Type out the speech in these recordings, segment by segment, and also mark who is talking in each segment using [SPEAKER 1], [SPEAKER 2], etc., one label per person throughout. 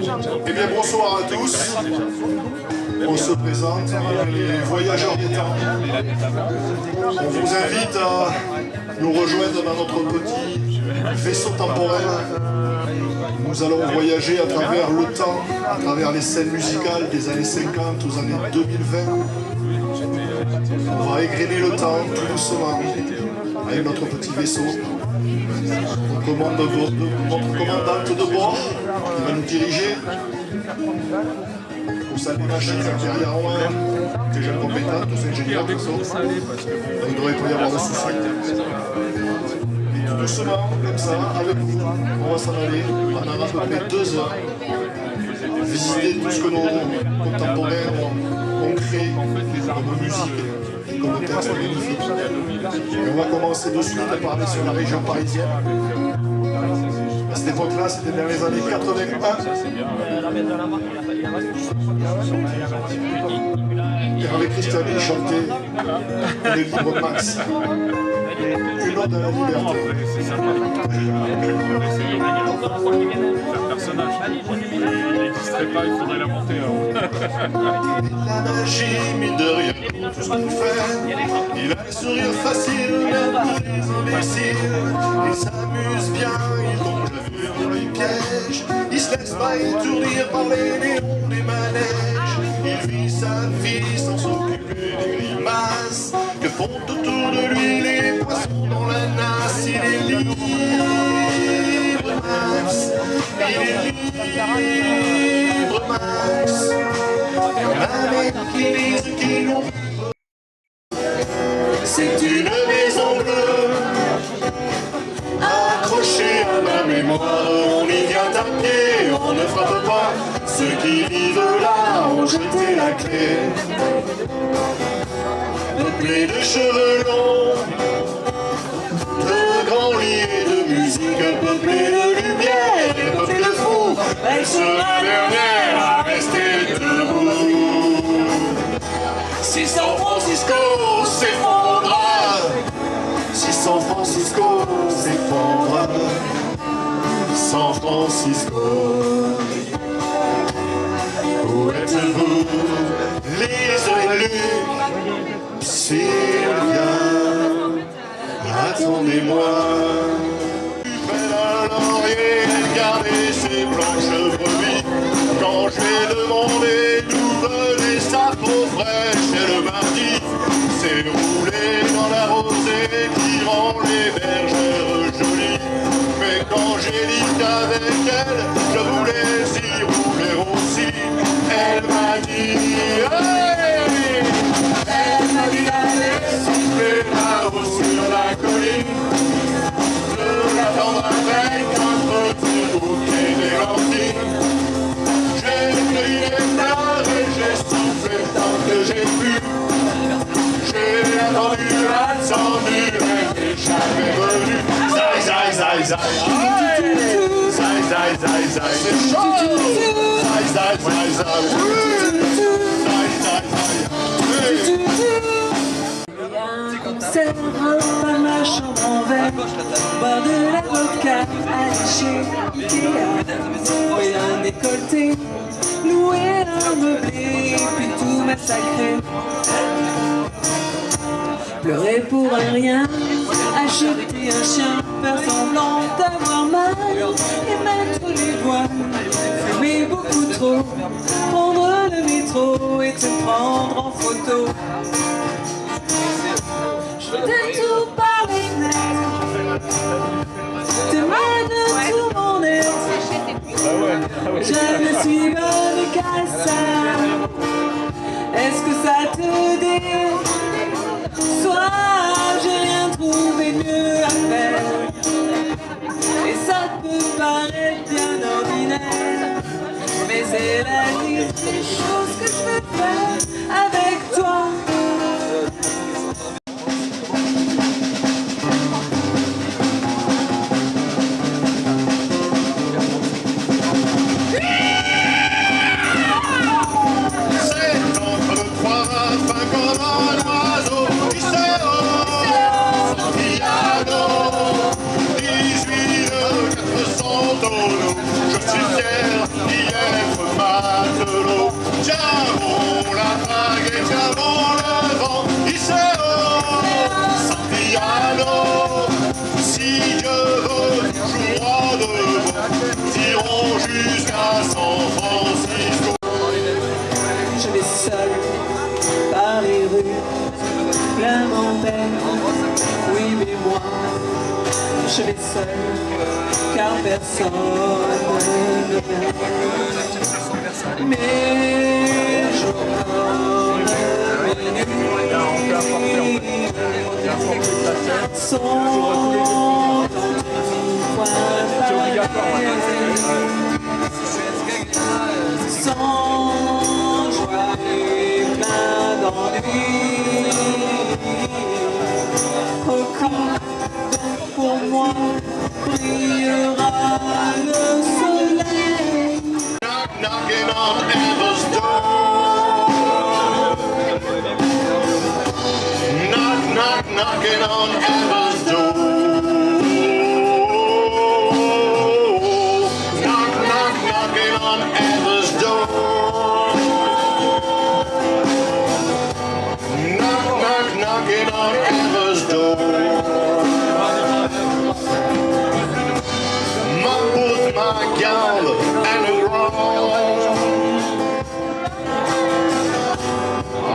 [SPEAKER 1] Eh bien, bonsoir à tous. On se présente, les voyageurs des temps. On vous invite à nous rejoindre dans notre petit vaisseau temporel. Nous allons voyager à travers le temps, à travers les scènes musicales des années 50 aux années 2020. On va égrener le temps tout doucement avec notre petit vaisseau. On commande notre commandante de bord qui va nous diriger. Vous savez, machine derrière moi, déjà compétente, tous ingénieurs, tout ça. Il ne devrait pas y avoir de soucis. Et tout doucement, comme ça, avec vous, on va s'en aller pendant à peu près 2 heures. Visiter tout ce que nos contemporains ont créé comme musique et comme texte magnifique. Et on va commencer de suite à parler sur la région parisienne. À cette époque-là, c'était dans les années 81. Et avec Christian, il chantait les livres Max. Une ode à la liberté.
[SPEAKER 2] Personnage. Il n'existerait pas, il faudrait la monter.
[SPEAKER 1] La magie, mine de rien, tout ce qu'on fait. Il a le sourire facile, même pour les imbéciles. Il s'amuse bien, il tombe la vue dans les pièges. Il se laisse pas étourdir par les néons des manèges. Il vit sa vie sans s'occuper des grimaces que font autour de lui les poissons dans la nasse. Il est libre, Max. Il est libre, Max. Et on a des qui disent qu'ils n'ont pas. C'est une maison bleue accrochée à ma mémoire. On y vient à pied, on ne frappe pas. Ceux qui vivent là ont jeté la clé. Peuplé de cheveux longs, de grands lits de musique, peuplé de lumière et peuplé de fous. Elle sera dernière à rester debout. Si San Francisco s'effondra, si San Francisco s'effondra, San Francisco, où êtes-vous, Lise et Luc, Sylvia, attendez-moi. Près d'un laurier, elle gardait ses blanches brebis. Quand je lui ai demandé d'où venait sa peau fraîche, elle m'a dit c'est roulé dans la rosée qui rend les bergères jolies. Mais quand j'ai dit qu'avec elle je voulais y rouler aussi, elle m'a dit hey! Elle m'a dit d'aller souffler là-haut sur la colline, de l'attendre avec un petit bouquet d'églantines. J'ai cueilli les fleurs et j'ai soufflé tant que j'ai pu. J'ai attendu, et jamais venu. Zai, zai, zai, zai. Zai, zai, zai, zai. C'est chaud. Zai, zai, zai, zai. Zai, zai, zai.
[SPEAKER 3] Concert, un ma chambre en verre, boire de la vodka, aller chez Ikea, louer un décolleté, louer un meublé, puis tout massacrer. Pleurer pour un rien, acheter un chien, faire semblant d'avoir mal, et mettre les voiles, fumer beaucoup trop, prendre le métro et te prendre en photo. De tout parler net, te mettre de tout mon être. Je ne suis bonne qu'à ça. Est-ce que ça te dit? Soit j'ai rien trouvé mieux à faire. Et ça peut paraître bien ordinaire, mais c'est la liste des choses que je peux faire avec toi.
[SPEAKER 1] Santiago, 18 400 tonneaux. Je suis fier d'y être matelot. Tiens-bon la vague et tiens-bon le vent. Iseo, Santiano. Si Dieu veut, jouera de bon. Tirons jusqu'à San Francisco.
[SPEAKER 3] Je vais seul par les rues, la montagne, oui mais moi, je vais seul, car personne ne vient. Mais je sont dans tout coin sans joie et plein d'ennui. Aucun pour moi brillera le soleil.
[SPEAKER 1] Knock, knocking on heaven's door. Knock, knock, knocking on heaven's door. Knock, knock, knocking on heaven's door. Knock, knock, knocking on heaven's door. Ma pousse, ma garde, and a growl.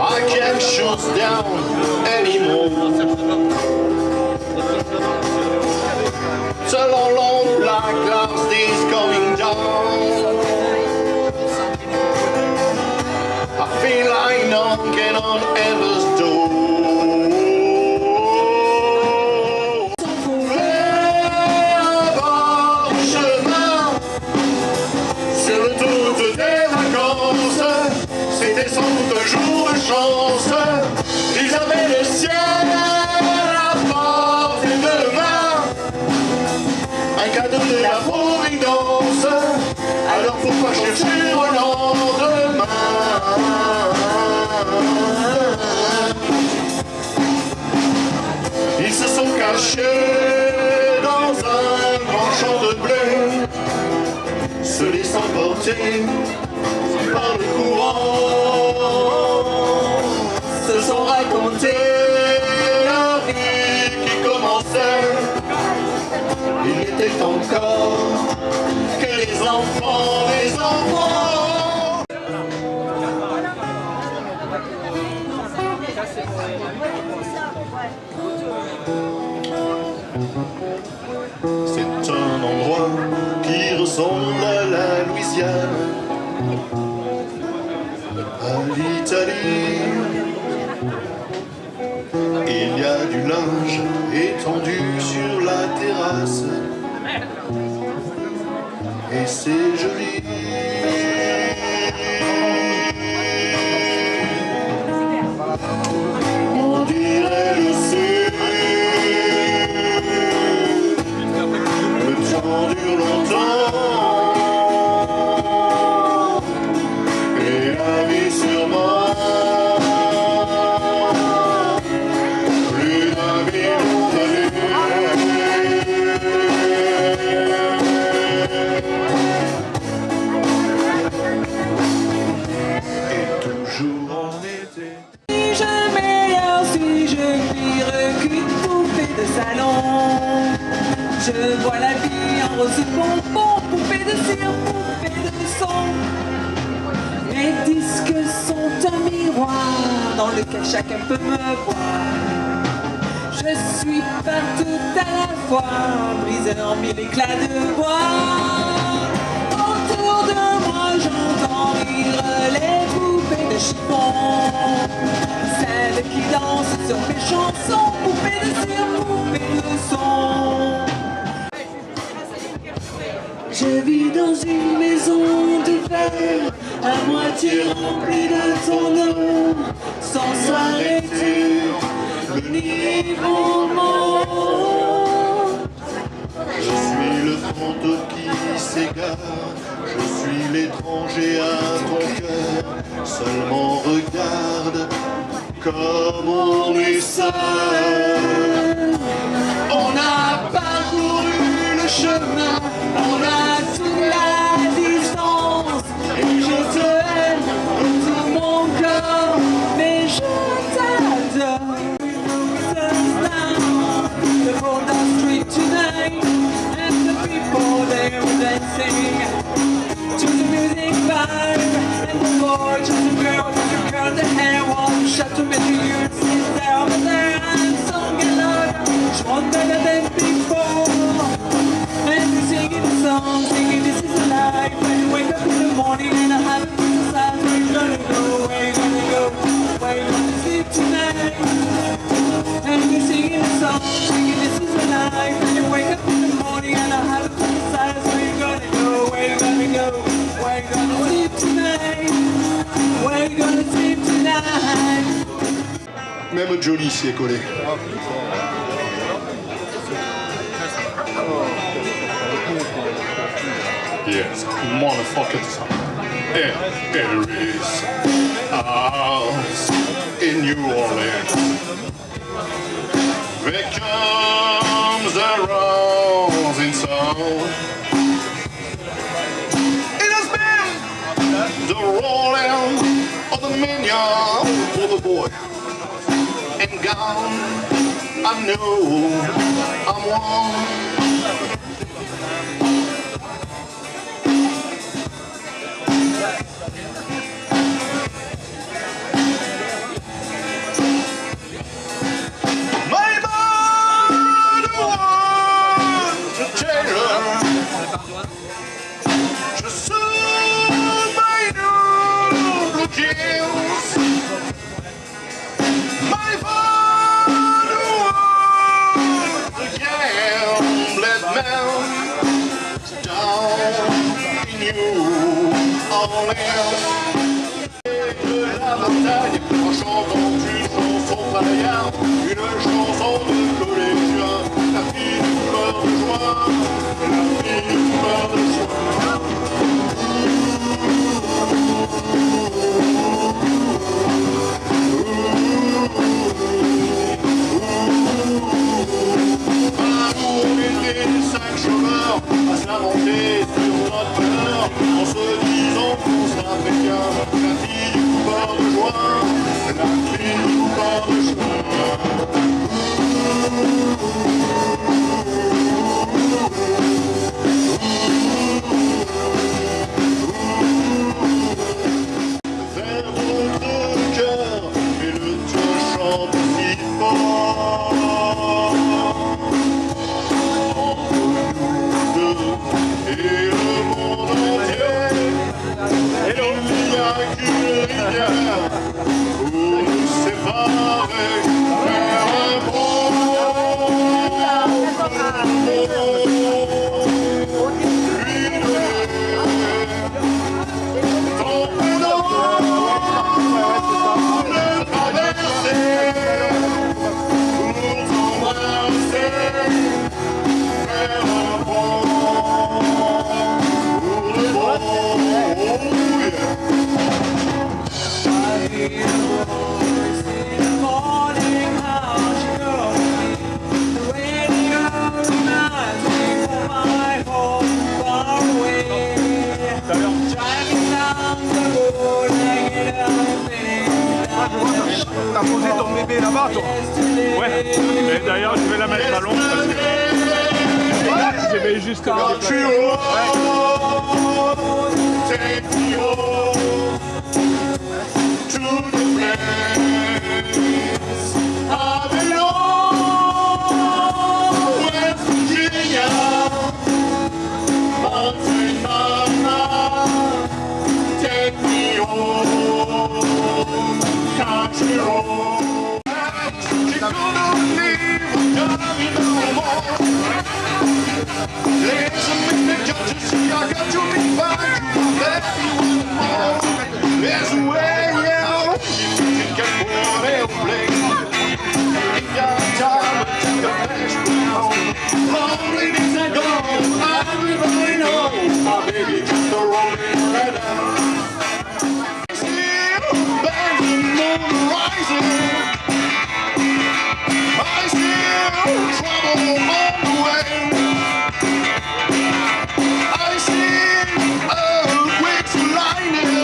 [SPEAKER 1] I can't shut down anymore. It's a long, long black cloud is coming down. I feel like knocking on heaven's door. C'était sans doute un jour de chance. Ils avaient le ciel à portée de main, un cadeau de la providence. Alors pourquoi chercher au lendemain? Ils se sont cachés dans un grand champ de blé, se laissant porter par le courant, se sont racontés la vie qui commençait. Il n'était encore que les enfants, les enfants. C'est un endroit qui ressemble à la Louisiane, à l'Italie. Il y a du linge étendu sur la terrasse et c'est joli. On dirait le sud. Le temps dure longtemps.
[SPEAKER 3] Je vois la vie en rose bonbon, poupée de cire, poupée de son. Mes disques sont un miroir dans lequel chacun peut me voir. Je suis partout à la fois, brisé en mille éclats de voix. Autour de moi j'entends rire les poupées de chiffon, celles qui dansent sur mes chansons, poupées de cire, poupées de son. Je vis dans une maison de verre, à moitié remplie de ton eau, sans s'arrêter, le niveau monte.
[SPEAKER 1] Je suis le fantôme qui s'égare, je suis l'étranger à ton cœur. Seulement regarde comme on est seul. On a parcouru le chemin, on a tout la
[SPEAKER 3] shot to make you sit there over there and song alone. She won't better than before. And we singing a song, singing this is a life. When you wake up in the morning and I have to decide where you gonna go, where you gonna go, where you gonna sleep tonight. And we singing a song, singing this is a life. When you wake up in the morning and I have to decide where you gonna go, where you gonna go, where you gonna sleep tonight, where you gonna sleep tonight.
[SPEAKER 1] Même Jolie s'y est collé. Yes, motherfuckers. There is house in New Orleans. There comes the rising sun. It has been the rolling of the minion for the boy. And gone, I know I'm one. La montagne, en chantant une chanson païenne, une chanson de collégien, la fille du couleur de joie, la fille du couleur de joie. On était des 5 chômeurs à se lamenter sur notre bonheur en se disant qu'on sera très bien. La fille du coupeur de joie, la fille du coupeur de joie. Vers votre cœur et le tien chante si fort. Et le monde entier, il n'y a qu'une rivière pour nous séparer, faire un bon tant pour nous le traverser, pour t'embrasser, faire un bon.
[SPEAKER 4] T'as posé ton bébé là-bas, toi?
[SPEAKER 2] Ouais, mais d'ailleurs je vais la mettre à l'ombre parce que je vais juste me déplacer.
[SPEAKER 1] There's a way out, you can go away. Ain't got time to take a flash home. Lonely days are gone, everybody knows my baby just a rolling right out. Still, there's the moon rising. I still trouble on the way. I see earthquakes lightning.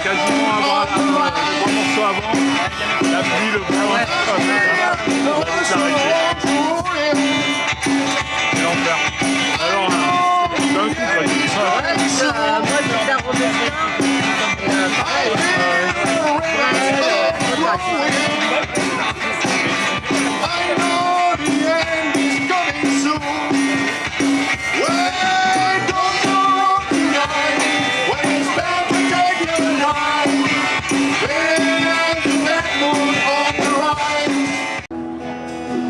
[SPEAKER 2] Quasiment avant, 3 morceaux avant, la pluie, le vent, c'est l'enfer. Alors là, d'un coup, quoi, tu dis ça.
[SPEAKER 5] Moi, je vais remettre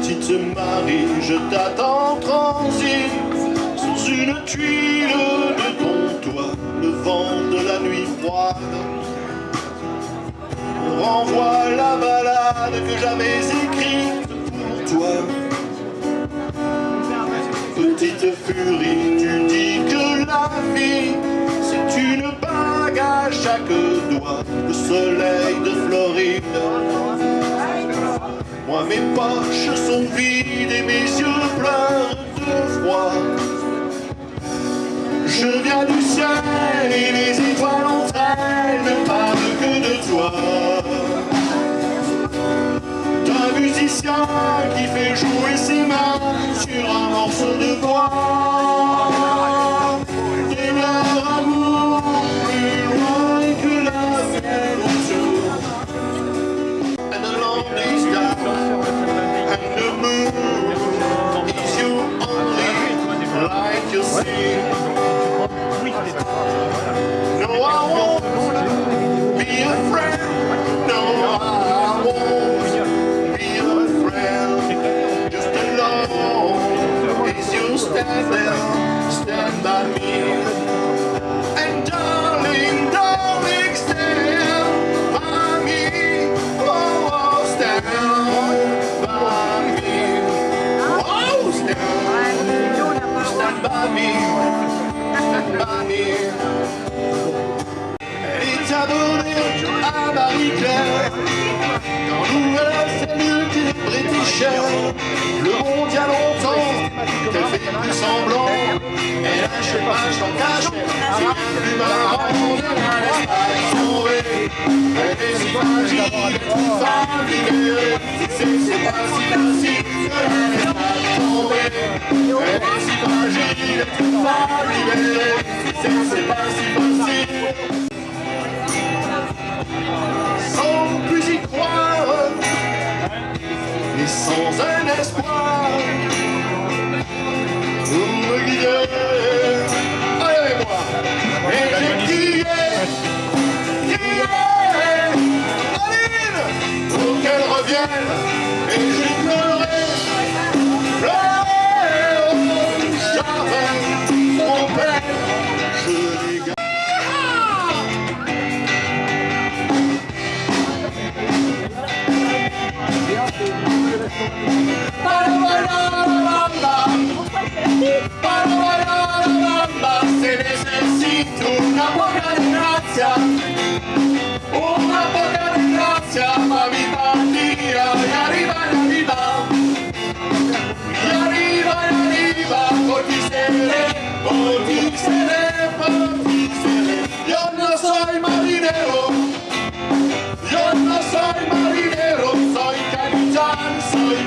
[SPEAKER 1] Petite Marie, je t'attends transit sous une tuile de ton toit. Le vent de la nuit froide renvoie la balade que j'avais écrite pour toi. Petite furie, tu dis que la vie c'est une bague à chaque doigt. Le soleil de Floride. Moi mes poches sont vides et mes yeux pleurent de froid. Je viens du ciel et les étoiles entre elles ne parlent que de toi. D'un musicien qui fait jouer ses mains sur un morceau de bois. De leur amour plus loin que la mer autour. And the lonely sky and the moon is you only like you see. No, I won't be a friend. No, I won't be a friend. Just alone as you stand by me. And darling, darling, stand by me. Oh, stand by me. Oh, stand by me. Elle est abonnée à Marie-Claire dans nouvelle cellule qui est British. Le monde il y a longtemps qu'elle fait plus semblant. Elle achète pas en cachette. C'est plus marrant de la laisse pas tomber. Elle est si fragile, une femme libérée. C'est pas si facile de la laisse pas tomber. Elle est si fragile, une femme libérée. C'est pas si facile. Sans plus y croire et sans un espoir pour me guider. Allez avec moi. Et j'ai crié, Aline, pour qu'elle revienne. Et j'ai pleuré, j'avais mon père. Je l'ai gardé. Se necesito una poca di grazia, ma mi partire y arriva, por ti seré, yo no soy marinero, soy capitán, soy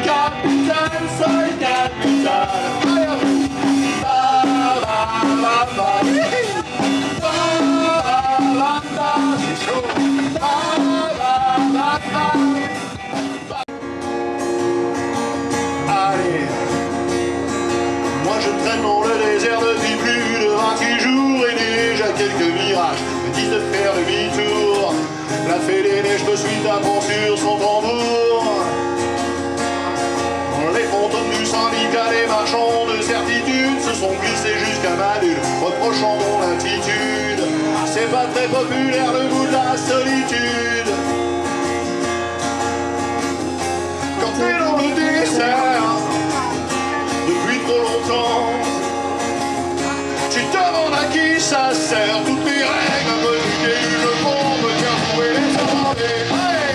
[SPEAKER 1] capitán. Allez, moi je traîne dans le désert depuis plus de 28 jours et déjà quelques mirages me disent de faire demi-tour. La fée des neiges me suit à fond sur son tambour. Les fantômes du syndicat, les marchands de certitude se sont glissés jusqu'à ma bulle, reprochant mon attitude. C'est pas très populaire le goût de la solitude. Quand t'es dans le désert depuis trop longtemps, tu te demandes à qui ça sert. Toutes les règles un peu le fond me tient trouver les enlever. Hey,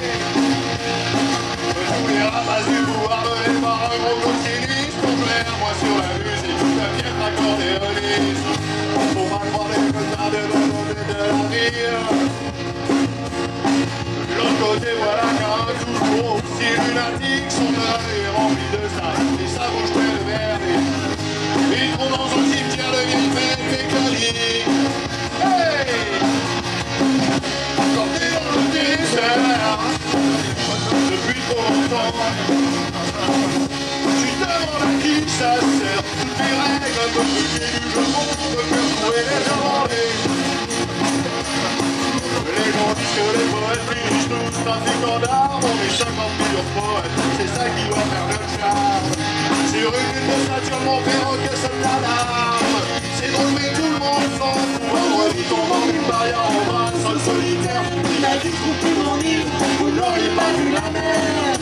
[SPEAKER 1] tous les rapaces du pouvoir menés par un gros coquilliste complèrent moi sur la musique, la piètre accordéoniste. Faut pas croire les connards de la rire. De l'autre côté, voilà qu'un coup aussi lunatique, son œil est rempli de sable et sa bouche pleine de merde. Il tombe dans un cimetière de vieilles fêtes mécaniques. Hey! Quand t'es dans le désert, depuis trop longtemps, tu te demandes à qui ça sert. Toutes les règles un peu plus du jeu vont te faire trouver les demandés. Les gens disent que les poètes finissent tous trafiquants d'armes. On est 50 millions de poètes, c'est ça qui doit faire le charme. Sur une lune de Saturne, mon perroquet sonne l'alarme. C'est drôle mais tout le monde s'en fout. Vendredi tombant une barrière en bras, sol solitaire. Il a dit couper mon île, vous n'auriez pas vu la mer.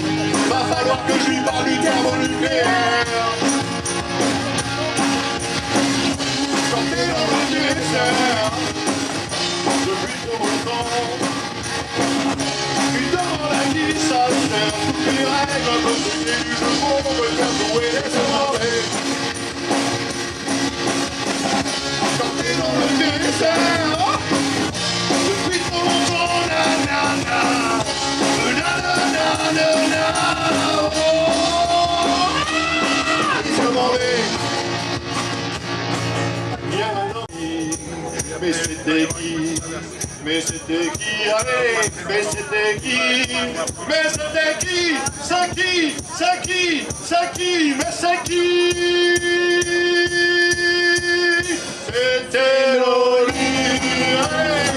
[SPEAKER 1] Va falloir que je lui parle du thermonucléaire. Quand t'es dans le désert, depuis trop longtemps, tu demandes à qui ça sert. Toutes les règles un peu plus du jeu vont me faire jouer les soirées. Quand t'es dans le désert, depuis trop longtemps, nanana, nanana, nanana, oh, je m'en vais. Il y a un ami, mais c'était qui? Mais c'était qui? Allez, mais c'était qui? Mais c'était qui? C'est qui? C'est qui? C'est qui? Mais c'est qui? C'était Loli, allez,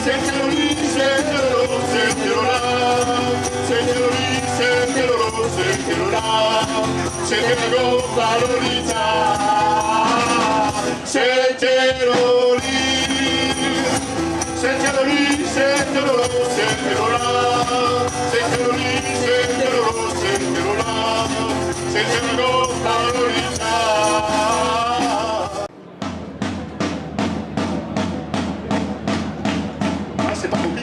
[SPEAKER 1] c'était Loli, c'était Lolo, c'était Lola, c'était Loli, c'était Lolo, c'était Lola, c'était Mago, pas Lolita, c'était Loli. C'était Loli, c'était Lolo, c'était Lola. C'était Loli, c'était Lolo, c'était Lola. C'était Mago, pas Lolita. Ah, c'est pas beaucoup.